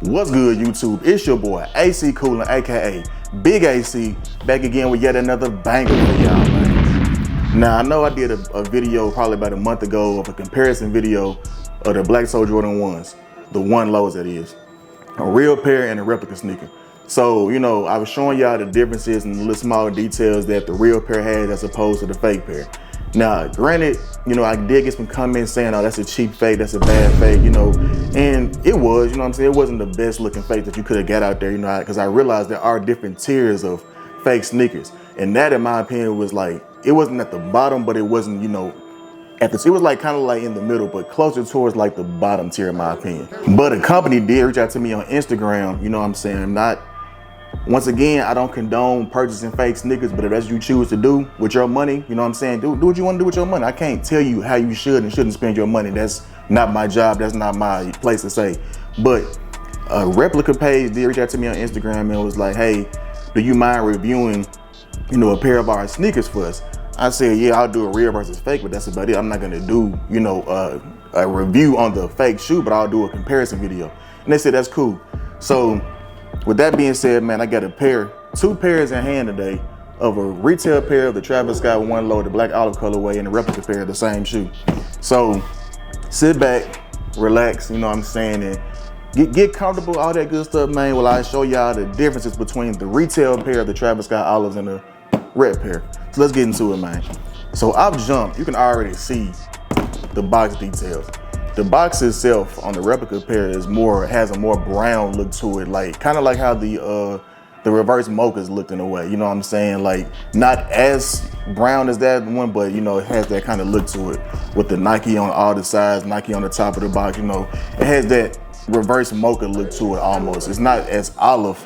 What's good, YouTube? It's your boy AC Coolin, aka Big AC, back again with yet another banger for y'all, man. Now I know I did a video probably about a month ago of a comparison video of the Black Soul Jordan 1s, the one lows that is, a real pair and a replica sneaker. So, you know, I was showing y'all the differences and the little small details that the real pair has as opposed to the fake pair. Now, granted, you know, I did get some comments saying, oh, that's a cheap fake, that's a bad fake, you know, and it was, you know what I'm saying? It wasn't the best looking fake that you could have got out there, you know, because I realized there are different tiers of fake sneakers. And that, in my opinion, was like, it wasn't at the bottom, but it wasn't, you know, it was like kind of like in the middle, but closer towards like the bottom tier, in my opinion. But a company did reach out to me on Instagram, you know what I'm saying? Once again, I don't condone purchasing fake sneakers, but if that's what you choose to do with your money, you know what I'm saying? Do what you want to do with your money. I can't tell you how you should and shouldn't spend your money. That's not my job. That's not my place to say. But a replica page did reach out to me on Instagram and was like, hey, do you mind reviewing, you know, a pair of our sneakers for us? I said, yeah, I'll do a real versus fake, but that's about it. I'm not gonna do, you know, a review on the fake shoe, but I'll do a comparison video. And they said, that's cool. So with that being said, man, I got two pairs in hand today of a retail pair of the Travis Scott One Low, the black olive colorway, and a replica pair of the same shoe. So sit back, relax, you know what I'm saying, and get comfortable, all that good stuff, man, while I show y'all the differences between the retail pair of the Travis Scott olives and the red pair. So let's get into it, man. So I've jumped, you can already see the box details. The box itself on the replica pair has a more brown look to it, like kind of like how the reverse mochas looked in a way, you know what I'm saying? Like not as brown as that one, but you know, it has that kind of look to it with the Nike on all the sides, Nike on the top of the box, you know. It has that reverse mocha look to it almost. It's not as olive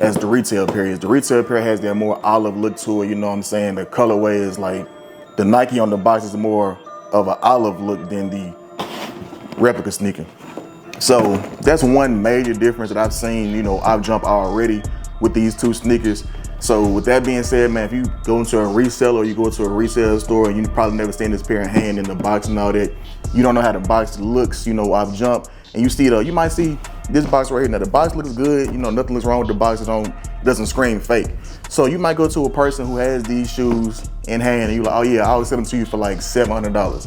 as the retail pair is. The retail pair has that more olive look to it, you know what I'm saying? The colorway is like, the Nike on the box is more of an olive look than the replica sneaker. So that's one major difference that I've seen, you know, I've jumped already with these two sneakers. So with that being said, man, if you go into a reseller or you go to a resale store and you probably never seen this pair in hand in the box and all that, you don't know how the box looks, you know, I've jumped and you might see this box right here. Now the box looks good, you know, nothing looks wrong with the box, it doesn't scream fake. So you might go to a person who has these shoes in hand and you're like, oh yeah, I'll sell them to you for like $700.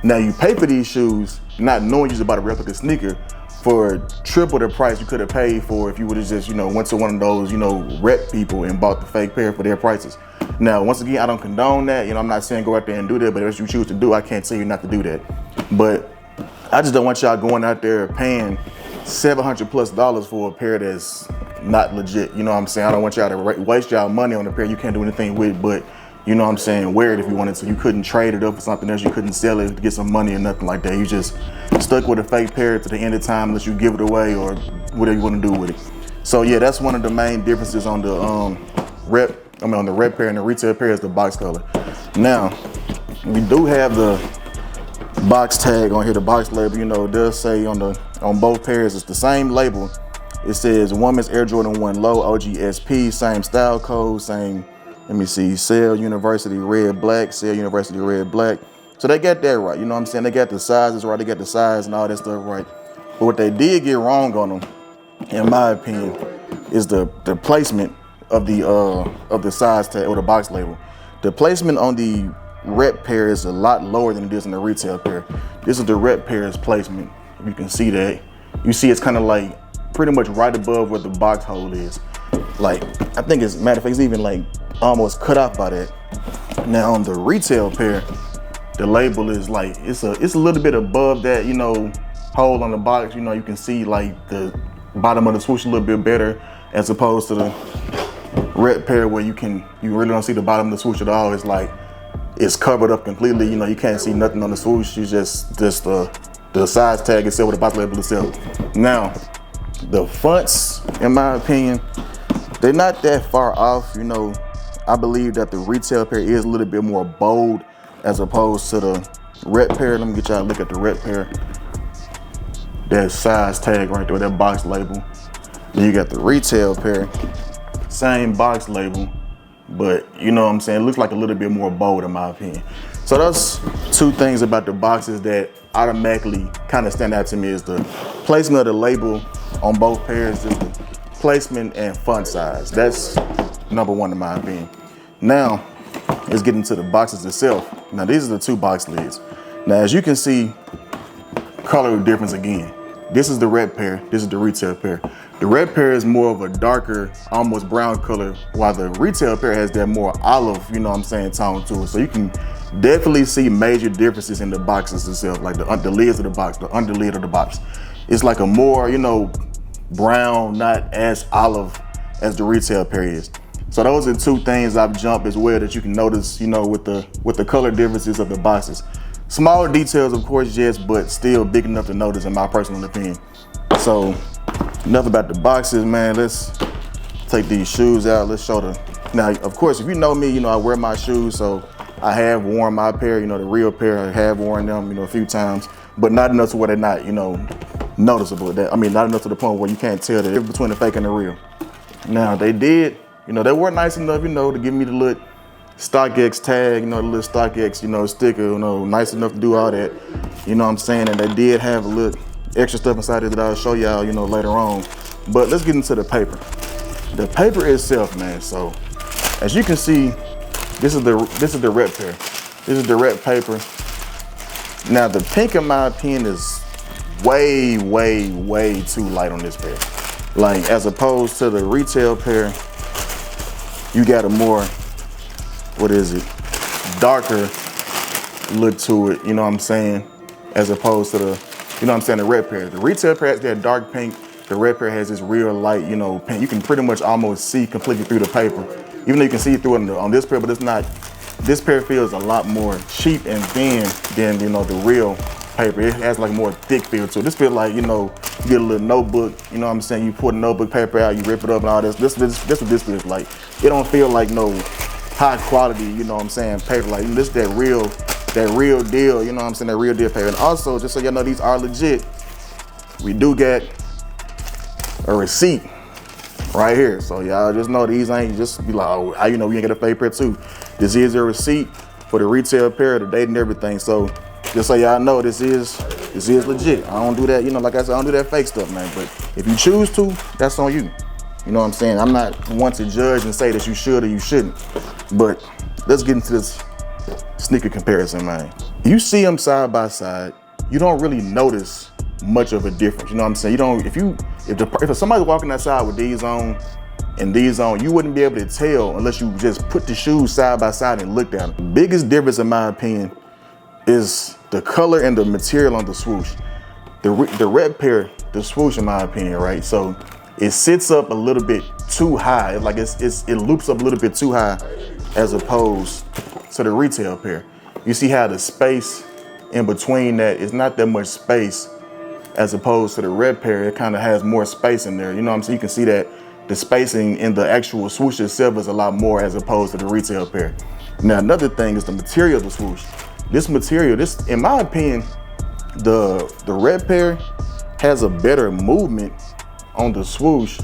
Now you pay for these shoes, not knowing you're about a replica sneaker, for triple the price you could have paid for if you would have just, you know, went to one of those, you know, rep people and bought the fake pair for their prices. Now, once again, I don't condone that. You know, I'm not saying go out there and do that, but if you choose to do, I can't tell you not to do that. But I just don't want y'all going out there paying $700+ for a pair that's not legit. You know what I'm saying? I don't want y'all to waste y'all money on a pair you can't do anything with, but you know what I'm saying, wear it if you wanted to. You couldn't trade it up for something else. You couldn't sell it to get some money or nothing like that. You just stuck with a fake pair to the end of time unless you give it away or whatever you want to do with it. So yeah, that's one of the main differences on the on the red pair and the retail pair is the box color. Now, we do have the box tag on here, the box label, you know, it does say on both pairs, it's the same label. It says Women's Air Jordan 1 Low OGSP, same style code, same, let me see, Sale University Red Black, Sale University Red Black. So they got that right, you know what I'm saying? They got the sizes right, they got the size and all that stuff right. But what they did get wrong on them, in my opinion, is the placement of the size tag or the box label. The placement on the rep pair is a lot lower than it is in the retail pair. This is the rep pair's placement. You can see that. You see it's kind of like pretty much right above where the box hole is. Like, I think it's, matter of fact, it's even like almost cut off by that. Now on the retail pair, the label is like, it's a little bit above that, you know, hole on the box. You know, you can see like the bottom of the swoosh a little bit better as opposed to the red pair where you really don't see the bottom of the swoosh at all. It's like, it's covered up completely. You know, you can't see nothing on the swoosh. You just the size tag itself with the box label itself. Now, the fonts, in my opinion, they're not that far off. You know, I believe that the retail pair is a little bit more bold as opposed to the red pair. Let me get y'all a look at the red pair. That size tag right there, that box label. Then you got the retail pair, same box label, but you know what I'm saying, it looks like a little bit more bold in my opinion. So that's two things about the boxes that automatically kind of stand out to me, is the placement of the label on both pairs is the placement and font size. That's number one in my opinion. Now, let's get into the boxes itself. Now, these are the two box lids. Now, as you can see, color difference again. This is the red pair, this is the retail pair. The red pair is more of a darker, almost brown color, while the retail pair has that more olive, you know what I'm saying, tone to it. So you can definitely see major differences in the boxes itself, like the lids of the box, the underlid of the box. It's like a more, you know, brown, not as olive as the retail pair is. So those are two things I've jumped as well that you can notice, you know, with the color differences of the boxes. Small details, of course, yes, but still big enough to notice in my personal opinion. So enough about the boxes, man. Let's take these shoes out. Let's show the, now, of course, if you know me, you know I wear my shoes, so I have worn my pair, you know, the real pair. I have worn them, you know, a few times, but not enough to where they're not, you know, noticeable. That, I mean, not enough to the point where you can't tell the difference between the fake and the real. Now, they did, you know, they were nice enough, you know, to give me the little StockX tag, you know, the little StockX, you know, sticker, you know, nice enough to do all that. You know what I'm saying? And they did have a little extra stuff inside it that I'll show y'all, you know, later on. But let's get into the paper. The paper itself, man. So as you can see, this is the red pair. This is the red paper. Now the pink, in my opinion, is way, way, way too light on this pair. Like, as opposed to the retail pair, you got a more, what is it, darker look to it, you know what I'm saying? As opposed to the, you know what I'm saying, the red pair. The retail pair has that dark pink, the red pair has this real light, you know, pink. You can pretty much almost see completely through the paper. Even though you can see through it on this pair, but it's not, this pair feels a lot more cheap and thin than, you know, the real paper. It has like more thick feel to it. This feels like, you know, you get a little notebook, you know what I'm saying? You put a notebook paper out, you rip it up and all this. This what this feels like. It don't feel like no high quality, you know what I'm saying, paper. Like, this is that real deal, you know what I'm saying, that real deal paper. And also, just so y'all know these are legit, we do get a receipt right here. So y'all just know these ain't just be like, oh, you know, we ain't get a fake pair too. This is a receipt for the retail pair, the date and everything. So just so y'all know, this is legit. I don't do that, you know, like I said, I don't do that fake stuff, man. But if you choose to, that's on you. You know what I'm saying? I'm not one to judge and say that you should or you shouldn't. But let's get into this sneaker comparison, man. You see them side by side, you don't really notice much of a difference. You know what I'm saying? You don't, if somebody's walking outside with these on and these on, you wouldn't be able to tell unless you just put the shoes side by side and looked at them. The biggest difference, in my opinion, is the color and the material on the swoosh. The red pair, the swoosh, in my opinion, right? So it sits up a little bit too high. Like it loops up a little bit too high as opposed to the retail pair. You see how the space in between that is not that much space as opposed to the red pair. It kind of has more space in there. You know what I'm saying? You can see that the spacing in the actual swoosh itself is a lot more as opposed to the retail pair. Now, another thing is the material of the swoosh. This material, in my opinion, the red pair has a better movement on the swoosh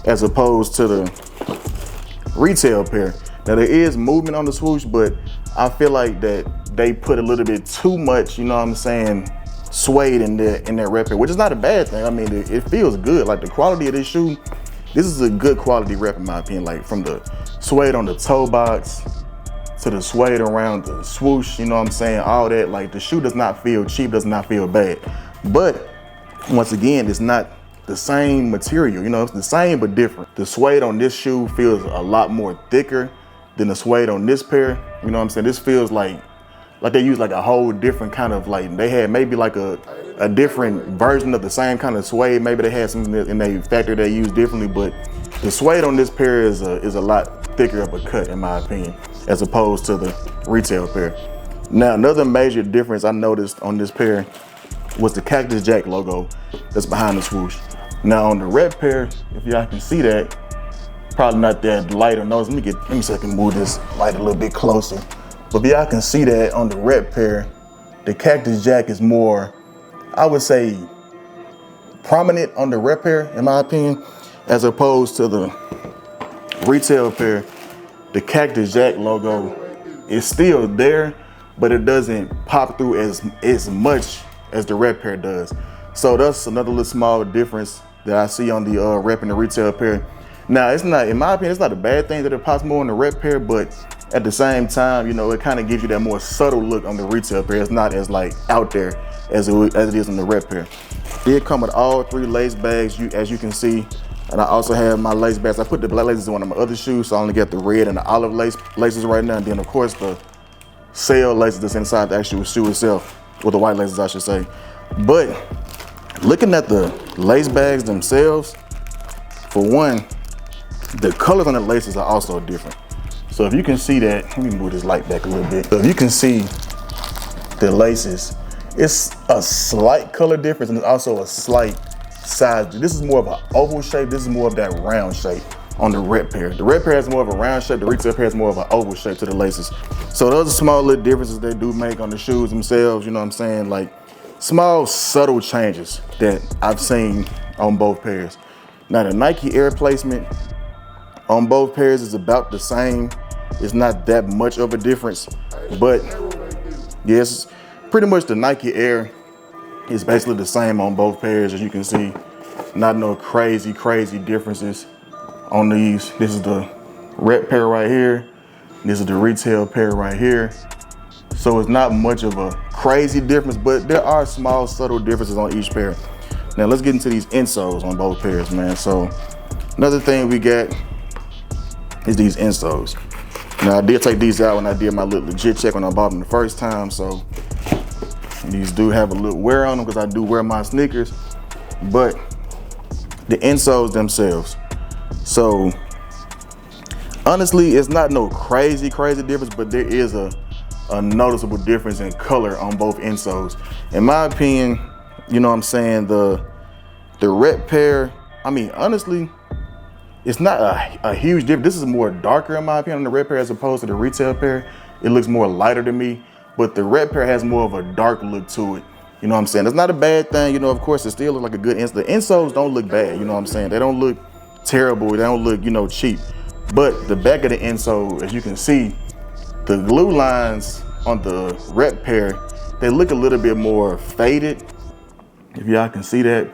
as opposed to the retail pair. Now, there is movement on the swoosh, but I feel like that they put a little bit too much, you know what I'm saying, suede in that red pair, which is not a bad thing. I mean, it feels good. Like, the quality of this shoe, this is a good quality rep in my opinion. Like, from the suede on the toe box to the suede around the swoosh, you know what I'm saying, all that. Like, the shoe does not feel cheap, does not feel bad. But once again, it's not the same material, you know, it's the same but different. The suede on this shoe feels a lot more thicker than the suede on this pair. You know what I'm saying? This feels like they use like a whole different kind of, like, they had maybe like a different version of the same kind of suede. Maybe they had something in their factory they used differently, but the suede on this pair is a lot thicker of a cut, in my opinion, as opposed to the retail pair. Now, another major difference I noticed on this pair was the Cactus Jack logo that's behind the swoosh. Now, on the red pair, if y'all can see that, probably not that light or nose. Let me see if I can move this light a little bit closer. But if y'all can see that on the red pair, the Cactus Jack is more, I would say, prominent on the red pair, in my opinion, as opposed to the retail pair. The Cactus Jack logo is still there, but it doesn't pop through as much as the red pair does. So that's another little small difference that I see on the rep and the retail pair. Now, it's not, in my opinion, it's not a bad thing that it pops more on the rep pair, but at the same time, you know, it kind of gives you that more subtle look on the retail pair. It's not as like out there as it is on the rep pair. Did come with all 3 lace bags, as you can see. And I also have my lace bags. I put the black laces in one of my other shoes, so I only got the red and the olive laces right now. And then of course the sail laces that's inside the actual shoe itself, or the white laces I should say. But looking at the lace bags themselves, for one, the colors on the laces are also different. So if you can see that, let me move this light back a little bit. So if you can see the laces, it's a slight color difference and it's also a slight size. This is more of an oval shape. This is more of that round shape on the rep pair. The rep pair has more of a round shape. The retail pair has more of an oval shape to the laces. So those are small little differences they do make on the shoes themselves. You know what I'm saying? Like small, subtle changes that I've seen on both pairs. Now the Nike Air placement on both pairs is about the same. It's not that much of a difference, but yes, pretty much the Nike Air is basically the same on both pairs, as you can see. Not no crazy differences on these. This is the rep pair right here. This is the retail pair right here. So it's not much of a crazy difference, but there are small, subtle differences on each pair. Now let's get into these insoles on both pairs, man. So another thing we got is these insoles. Now I did take these out when I did my little legit check when I bought them the first time. So these do have a little wear on them because I do wear my sneakers, but the insoles themselves. So honestly, it's not no crazy difference, but there is a noticeable difference in color on both insoles. In my opinion, you know what I'm saying, the rep pair, I mean, honestly, it's not a huge difference. This is more darker in my opinion on the rep pair as opposed to the retail pair. It looks more lighter to me, but the rep pair has more of a dark look to it. You know what I'm saying? It's not a bad thing. You know, of course, it still looks like a good insole. The insoles don't look bad. You know what I'm saying? They don't look terrible. They don't look, you know, cheap. But the back of the insole, as you can see, the glue lines on the rep pair, they look a little bit more faded, if y'all can see that,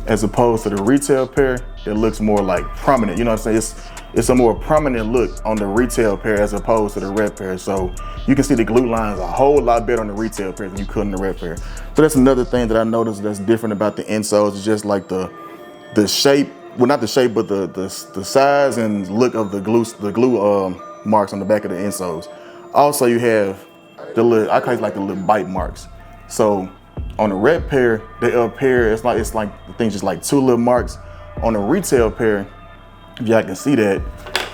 as opposed to the retail pair, it looks more like prominent. You know what I'm saying? It's a more prominent look on the retail pair as opposed to the rep pair. So you can see the glue lines a whole lot better on the retail pair than you could in the rep pair. So that's another thing that I noticed that's different about the insoles. It's just like the shape, well, not the shape, but the size and look of the glue marks on the back of the insoles. Also, you have the little, I call it like the little bite marks. So on the rep pair, the up here, it's like the thing's just like 2 little marks. On the retail pair, if y'all can see that,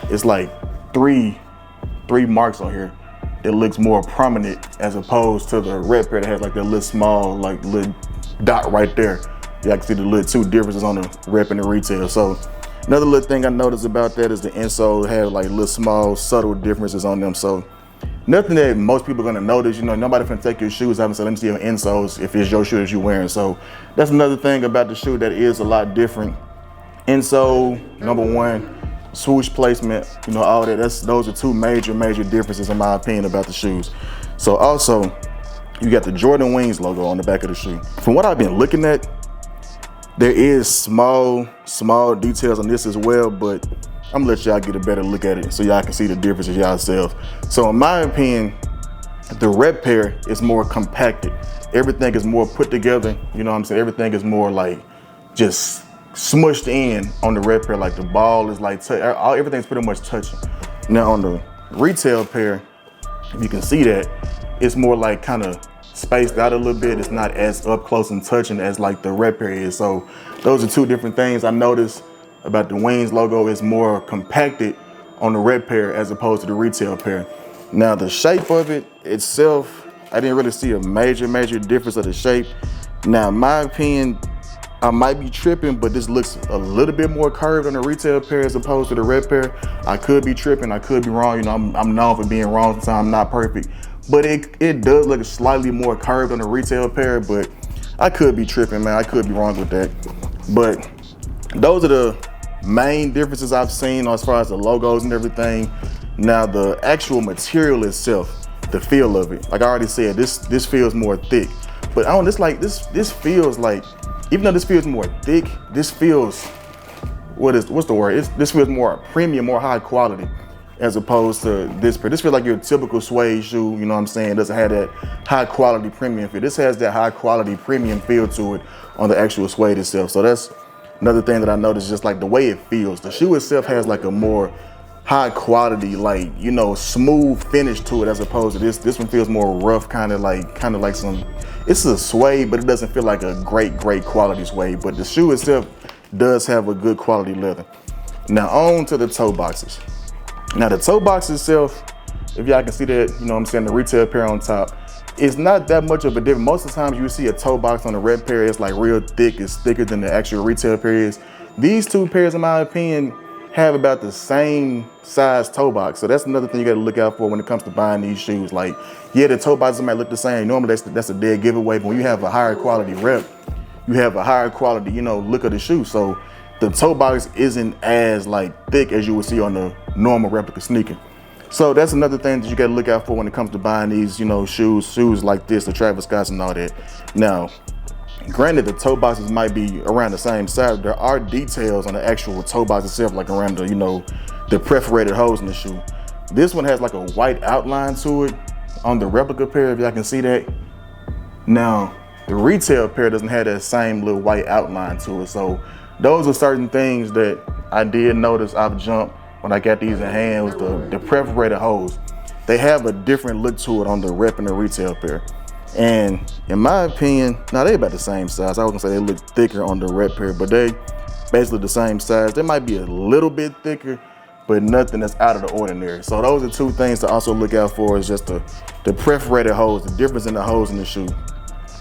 it's like three marks on here. It looks more prominent as opposed to the rep pair that has like that little small, like little dot right there. Y'all can see the little 2 differences on the rep and the retail. So another little thing I noticed about that is the insole have like little small, subtle differences on them. So nothing that most people are gonna notice. You know, nobody can take your shoes out and say, let me see your insoles if it's your shoe that you're wearing. So that's another thing about the shoe that is a lot different. Insole, number 1, swoosh placement, you know, all that. Those are 2 major differences in my opinion about the shoes. So also, you got the Jordan Wings logo on the back of the shoe. From what I've been looking at, there is small details on this as well, but I'm gonna let y'all get a better look at it so y'all can see the differences yourself. So in my opinion, the rep pair is more compacted. Everything is more put together, you know what I'm saying? Everything is more like just smushed in on the rep pair, like the ball is like, everything's pretty much touching. Now on the retail pair, you can see that it's more like kind of spaced out a little bit. It's not as up close and touching as like the rep pair is. So those are 2 different things I noticed about the Wings logo. Is more compacted on the rep pair as opposed to the retail pair. Now the shape of it itself, I didn't really see a major difference of the shape. Now in my opinion, I might be tripping, but this looks a little bit more curved on the retail pair as opposed to the rep pair. I could be tripping, I could be wrong. You know, I'm known for being wrong sometimes, I'm not perfect. But it does look slightly more curved on the retail pair, but I could be tripping, man. I could be wrong with that. But those are the main differences I've seen as far as the logos and everything. Now the actual material itself, the feel of it, like I already said, this feels more thick. But I don't, this feels like even though this feels more thick, this feels, what's the word? This feels more premium, more high quality, as opposed to this pair. This feels like your typical suede shoe, you know what I'm saying? It doesn't have that high quality premium feel. This has that high quality premium feel to it on the actual suede itself. So that's another thing that I noticed, just like the way it feels. The shoe itself has like a more high quality, like, you know, smooth finish to it, as opposed to this one feels more rough, kind of like some, it's a suede, but it doesn't feel like a great quality suede. But the shoe itself does have a good quality leather. Now on to the toe boxes. Now the toe box itself, if y'all can see that, you know what I'm saying, the retail pair on top, it's not that much of a difference. Most of the times you see a toe box on the red pair, it's like real thick, it's thicker than the actual retail pair is. These two pairs, in my opinion, have about the same size toe box. So that's another thing you gotta look out for when it comes to buying these shoes. Like, yeah, the toe boxes might look the same. Normally that's a dead giveaway, but when you have a higher quality rep, you have a higher quality, you know, look of the shoe. So the toe box isn't as like thick as you would see on the normal replica sneaker. So that's another thing that you gotta look out for when it comes to buying these, you know, shoes like this, the Travis Scotts and all that. Now, granted, the toe boxes might be around the same size. There are details on the actual toe box itself, like around the, you know, the perforated holes in the shoe. This one has like a white outline to it on the replica pair, if y'all can see that. Now, the retail pair doesn't have that same little white outline to it. So those are certain things that I did notice off jump when I got these in hand, was the perforated holes. They have a different look to it on the rep and the retail pair. And in my opinion, now they about the same size. I was gonna say they look thicker on the rep pair, but they basically the same size. They might be a little bit thicker, but nothing that's out of the ordinary. So those are two things to also look out for, is just the perforated holes, the difference in the holes in the shoe.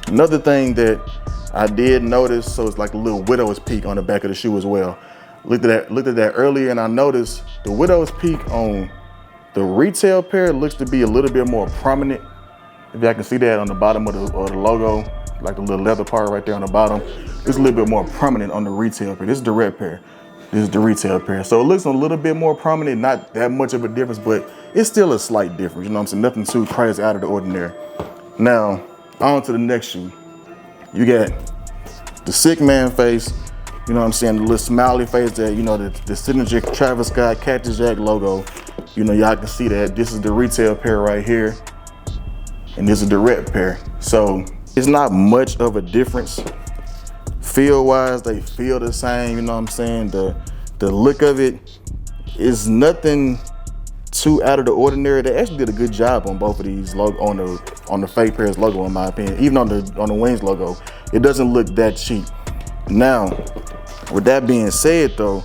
Another thing that I did notice, so it's like a little widow's peak on the back of the shoe as well. Looked at that earlier, and I noticed the widow's peak on the retail pair looks to be a little bit more prominent. If y'all can see that on the bottom of the logo, like the little leather part right there on the bottom, it's a little bit more prominent on the retail pair. This is the red pair. This is the retail pair. So it looks a little bit more prominent, not that much of a difference, but it's still a slight difference. You know what I'm saying? Nothing too crazy out of the ordinary. Now, on to the next shoe. You got the sick man face, you know what I'm saying? The little smiley face that, you know, the signature Travis Scott Cactus Jack logo. You know, y'all can see that. This is the retail pair right here, and this is the rep pair. So it's not much of a difference. Feel wise, they feel the same, you know what I'm saying? The look of it is nothing too out of the ordinary. They actually did a good job on both of these on the fake pairs logo, in my opinion. Even on the Wings logo, it doesn't look that cheap. Now, with that being said though,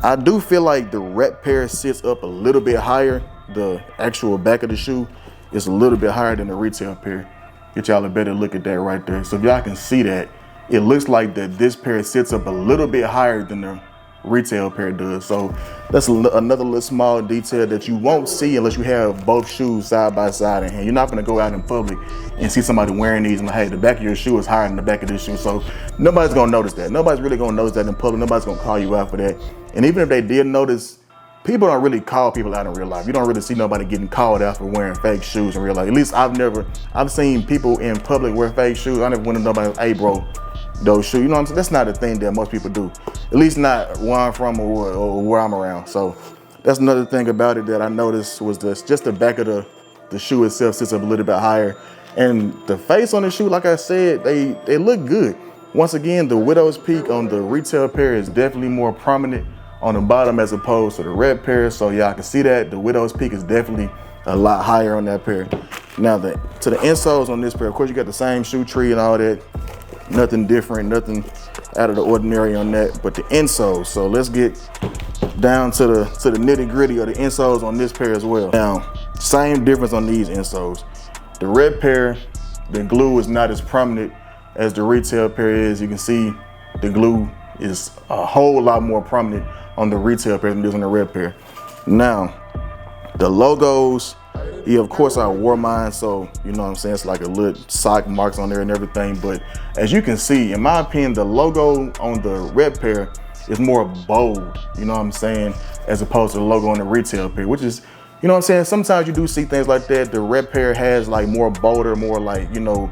I do feel like the rep pair sits up a little bit higher. The actual back of the shoe is a little bit higher than the retail pair. Get y'all a better look at that right there. So if y'all can see that, it looks like that this pair sits up a little bit higher than the retail pair does. So that's another little small detail that you won't see unless you have both shoes side by side in hand. You're not gonna go out in public and see somebody wearing these and like, hey, the back of your shoe is higher than the back of this shoe. So nobody's gonna notice that. Nobody's really gonna notice that in public. Nobody's gonna call you out for that. And even if they did notice, people don't really call people out in real life. You don't really see nobody getting called out for wearing fake shoes in real life. At least I've seen people in public wear fake shoes. I never went to nobody, hey bro, those shoes, you know what I'm saying? That's not a thing that most people do. At least not where I'm from or where I'm around. So that's another thing about it that I noticed, was just the back of the shoe itself sits up a little bit higher. And the face on the shoe, like I said, they look good. Once again, the widow's peak on the retail pair is definitely more prominent on the bottom as opposed to the red pair. So y'all can see that the widow's peak is definitely a lot higher on that pair. Now to the insoles on this pair, of course you got the same shoe tree and all that. Nothing different, nothing out of the ordinary on that, but the insoles. So let's get down to the nitty gritty of the insoles on this pair as well. Now, same difference on these insoles. The red pair, the glue is not as prominent as the retail pair is. You can see the glue is a whole lot more prominent on the retail pair than it is on the red pair. Now, the logos, yeah, of course I wore mine, so you know what I'm saying, it's like a little sock marks on there and everything, but as you can see, in my opinion, the logo on the red pair is more bold, you know what I'm saying, as opposed to the logo on the retail pair, which is, you know what I'm saying, sometimes you do see things like that. The red pair has like more bolder, more like, you know,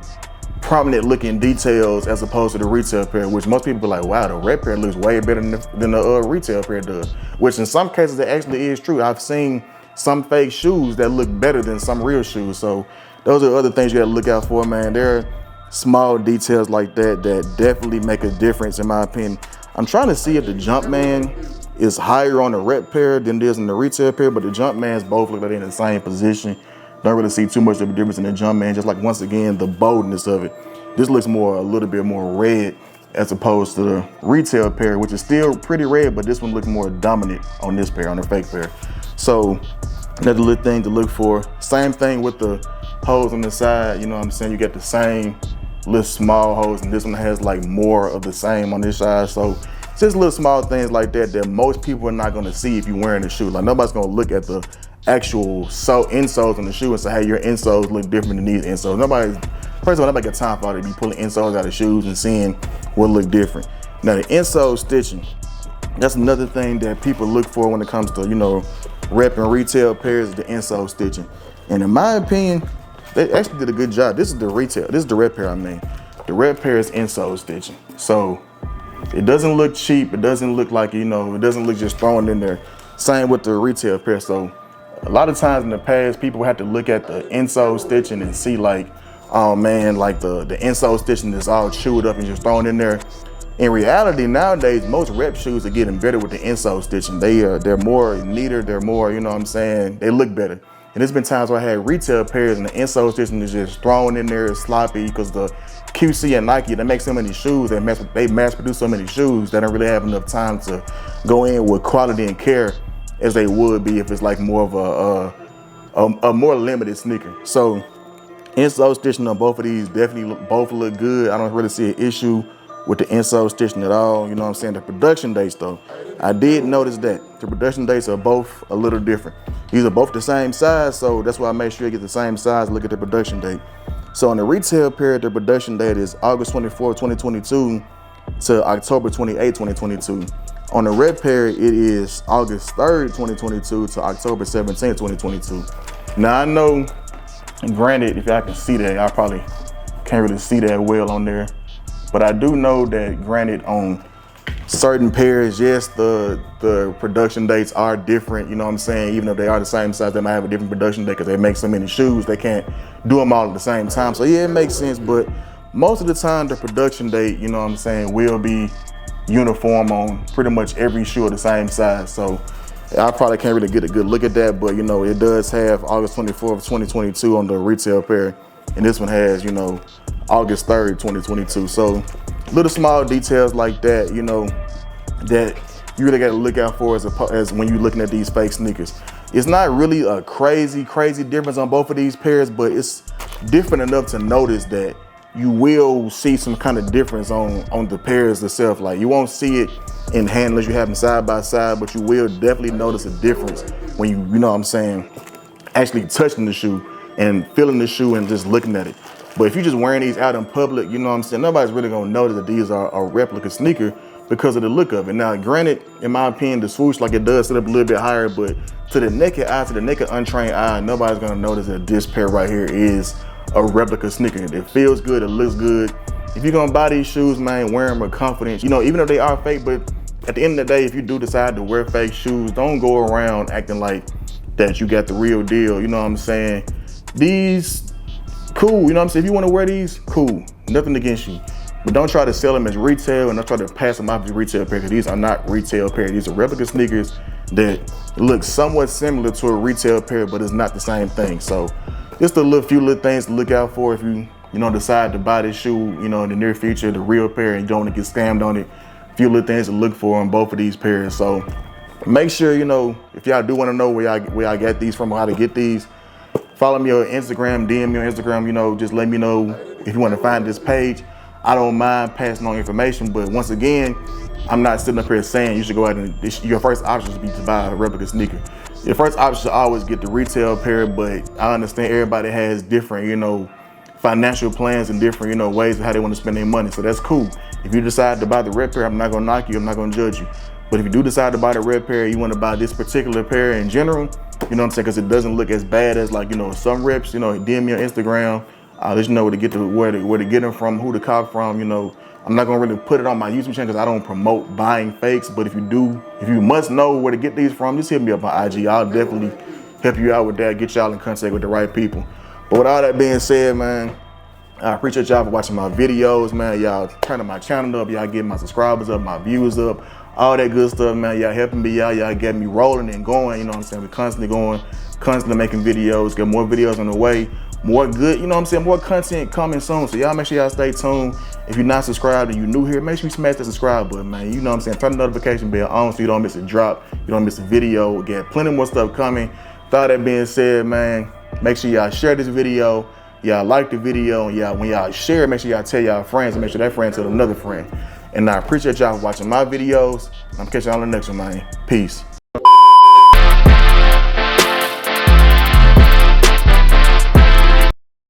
prominent looking details as opposed to the retail pair, which most people be like, wow, the rep pair looks way better than the retail pair does, which in some cases it actually is true. I've seen some fake shoes that look better than some real shoes. So those are other things you gotta look out for, man. There are small details like that that definitely make a difference in my opinion. I'm trying to see if the Jumpman is higher on the rep pair than it is in the retail pair, but the Jumpmans both look like they're in the same position. Don't really see too much of a difference in the Jumpman, just like once again, the boldness of it. This looks more, a little bit more red as opposed to the retail pair, which is still pretty red, but this one looks more dominant on this pair, on the fake pair. So another little thing to look for. Same thing with the holes on the side, you know what I'm saying? You get the same little small holes, and this one has like more of the same on this side. So just little small things like that that most people are not gonna see if you're wearing the shoe. Like nobody's gonna look at the actual insoles on the shoe and say, hey, your insoles look different than these insoles. First of all, nobody got time for it to be pulling insoles out of shoes and seeing what look different. Now the insole stitching, that's another thing that people look for when it comes to, you know, rep and retail pairs, is the insole stitching. And in my opinion, they actually did a good job. This is the rep pair I mean. The rep pair is insole stitching. So it doesn't look cheap. It doesn't look like, you know, it doesn't look just thrown in there. Same with the retail pair. So a lot of times in the past, people have to look at the insole stitching and see like, oh man, like the insole stitching is all chewed up and just thrown in there. In reality, nowadays, most rep shoes are getting better with the insole stitching. They're more neater, they're more, you know what I'm saying, they look better. And there's been times where I had retail pairs and the insole stitching is just thrown in there, sloppy, because the QC and Nike, they make so many shoes, they mass produce so many shoes, they don't really have enough time to go in with quality and care as they would be if it's like more of a more limited sneaker. So insole stitching on both of these definitely both look good. I don't really see an issue with the insole stitching at all. You know what I'm saying? The production dates though, I did notice that the production dates are both a little different. These are both the same size, so that's why I make sure you get the same size, look at the production date. So on the retail pair, the production date is August 24, 2022 to October 28, 2022. On the rep pair, it is August 3rd, 2022 to October 17, 2022. Now I know, granted, if y'all can see that, I probably can't really see that well on there, but I do know that granted on certain pairs, yes, the production dates are different, you know what I'm saying? Even if they are the same size, they might have a different production date because they make so many shoes, they can't do them all at the same time. So yeah, it makes sense, but most of the time the production date, you know what I'm saying, will be uniform on pretty much every shoe of the same size. So I probably can't really get a good look at that, but you know, it does have August 24th, 2022 on the retail pair, and this one has, you know, August 3rd, 2022. So little small details like that, you know, that you really got to look out for as when you're looking at these fake sneakers. It's not really a crazy difference on both of these pairs, but it's different enough to notice that you will see some kind of difference on the pairs itself. Like you won't see it in hand unless you have them side by side, but you will definitely notice a difference when you know what I'm saying, actually touching the shoe and feeling the shoe and just looking at it. But if you're just wearing these out in public, you know what I'm saying, nobody's really gonna notice that these are a replica sneaker because of the look of it. Now, granted, in my opinion, the swoosh, like it does sit up a little bit higher, but to the naked eye, to the naked untrained eye, nobody's gonna notice that this pair right here is a replica sneaker. It feels good, it looks good. If you're gonna buy these shoes, man, wear them with confidence. You know, even if they are fake, but at the end of the day, if you do decide to wear fake shoes, don't go around acting like that you got the real deal, you know what I'm saying? These, cool, you know what I'm saying? If you wanna wear these, cool, nothing against you. But don't try to sell them as retail and don't try to pass them off as retail pair, because these are not retail pair. These are replica sneakers that look somewhat similar to a retail pair, but it's not the same thing. So just a few little things to look out for if you decide to buy this shoe, in the near future, the real pair, and you don't want to get scammed on it. A few little things to look for on both of these pairs. So make sure, if y'all do want to know where y'all get these from or how to get these, follow me on Instagram, DM me on Instagram, just let me know if you want to find this page. I don't mind passing on information, but once again, I'm not sitting up here saying you should go out and your first option should be to buy a replica sneaker. Your first option should always get the retail pair, but I understand everybody has different, financial plans and different, ways of how they want to spend their money. So that's cool. If you decide to buy the red pair, I'm not gonna knock you, I'm not gonna judge you. But if you do decide to buy the red pair, you want to buy this particular pair in general, you know what I'm saying? Because it doesn't look as bad as some reps, DM me on Instagram. I'll let you know where to get them from, who to cop from. You know, I'm not gonna really put it on my YouTube channel because I don't promote buying fakes. But if you must know where to get these from, just hit me up on IG. I'll definitely help you out with that, get y'all in contact with the right people. But with all that being said, man, I appreciate y'all for watching my videos, man. Y'all turning my channel up, y'all getting my subscribers up, my views up, all that good stuff, man. Y'all helping me out, y'all getting me rolling and going, you know what I'm saying? We're constantly going, constantly making videos, got more videos on the way, more good, you know what I'm saying? More content coming soon. So y'all make sure y'all stay tuned. If you're not subscribed and you're new here, make sure you smash that subscribe button, man. You know what I'm saying? Turn the notification bell on so you don't miss a drop, you don't miss a video. We got plenty more stuff coming. With all that being said, man, make sure y'all share this video. Y'all like the video, and when y'all share, make sure y'all tell y'all friends and make sure that friend tell another friend. And I appreciate y'all for watching my videos. I'm catching y'all on the next one, man. Peace.